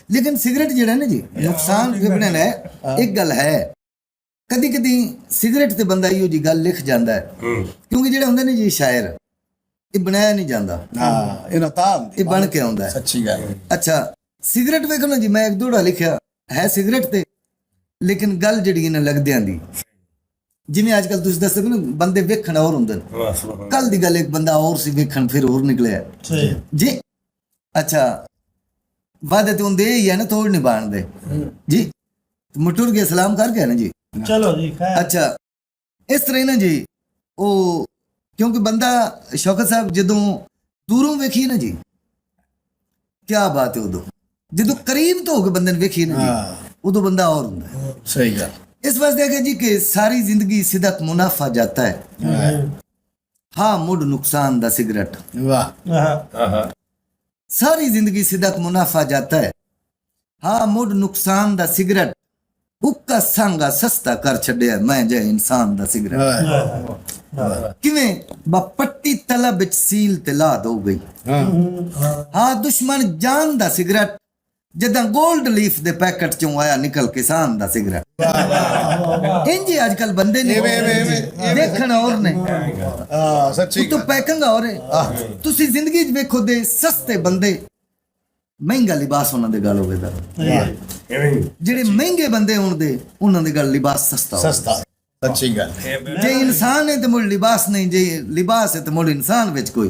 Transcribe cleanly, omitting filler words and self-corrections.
लेकिन सिगरेट ਜਿਹੜਾ ਨਾ ਜੀ ਨੁਕਸਾਨ ਵਿਗੜਨ ਹੈ। ਇੱਕ ਗੱਲ ਹੈ ਕਦੀ ਕਦੀ ਸਿਗਰਟ ਤੇ ਬੰਦਾ ਇਹੋ ਜੀ ਗੱਲ ਲਿਖ ਜਾਂਦਾ ਹੈ ਕਿਉਂਕਿ ਜਿਹੜੇ ਹੁੰਦੇ ਨੇ ਜੀ ਸ਼ਾਇਰ ਇਹ ਬਣਾਇਆ ਨਹੀਂ ਜਾਂਦਾ। ਹਾਂ ਇਹਨਾਂ ਤਾਂ ਇਹ ਬਣ ਕੇ ਆਉਂਦਾ ਹੈ। ਸੱਚੀ ਗੱਲ। ਅੱਛਾ ਸਿਗਰਟ ਵੇਖੋ ਨਾ ਜੀ ਮੈਂ ਇੱਕ ਦੋੜਾ ਲਿਖਿਆ ਹੈ ਸਿਗਰਟ ਤੇ ਲੇਕਿਨ ਗੱਲ ਜਿਹੜੀ ਇਹਨਾਂ ਲੱਗਦਿਆਂ ਦੀ ਜਿਵੇਂ ਅੱਜ ਕੱਲ ਤੁਸੀਂ ਦੱਸਦੇ ਨਾ ਬੰਦੇ ਵੇਖਣ ਹੋਰ ਹੁੰਦੇ ਨੇ ਕੱਲ ਦੀ ਗੱਲ ਇੱਕ ਬੰਦਾ ਹੋਰ ਸੀ ਵੇਖਣ ਫਿਰ ਹੋਰ ਨਿਕਲਿਆ ਜੀ। ਅੱਛਾ वादे तो होंगे ही है ना तोड़ नहीं बांधते जी मुटुर के सलाम करके है ना जी चलो जी अच्छा इस तरह ना जी वो क्योंकि बंदा शौकत साहब जदों दूरों वेखी ना जी क्या बात है उदों जदों करीब तो होके बंदे ने वेखी ना जी उदों बंदा और होंदा सही गल। इस वास्ते है जी कि सारी जिंदगी सिदक मुनाफा जाता है हाँ मुड नुकसान दा सिगरेट वाह सारी जिंदगी सिदक मुनाफा जाता है हाँ मुड नुकसान दा सिगरेट उक्का सांगा सस्ता कर छड़िया मैं जे इंसान दा सिगरेट किवें बा पट्टी तला बिच सील ते ला दो गई हाँ दुश्मन जान दा सिगरेट जदा गोल्ड लीफ दे पैकेट चों आया निकल किसान दा सिगरेट इंजी आजकल बंदे ने देखना और ने सच्ची तो पैकिंग और है तुसी जिंदगी च वेखो दे सस्ते बंदे महंगा लिबास उन्हां दे गल होवे दा ਜਿਹੜੇ ਮਹਿੰਗੇ ਬੰਦੇ ਹੋਣ ਦੇ ਉਹਨਾਂ ਦੇ ਗਲ ਲਿਬਾਸ ਸਸਤਾ सस्ता सच्ची गल। ਜੇ ਇਨਸਾਨ ਹੈ ਤੇ ਮੁੜ ਲਿਬਾਸ ਨਹੀਂ ਜੇ ਲਿਬਾਸ ਹੈ ਤੇ ਮੁੜ ਇਨਸਾਨ ਵਿੱਚ ਕੋਈ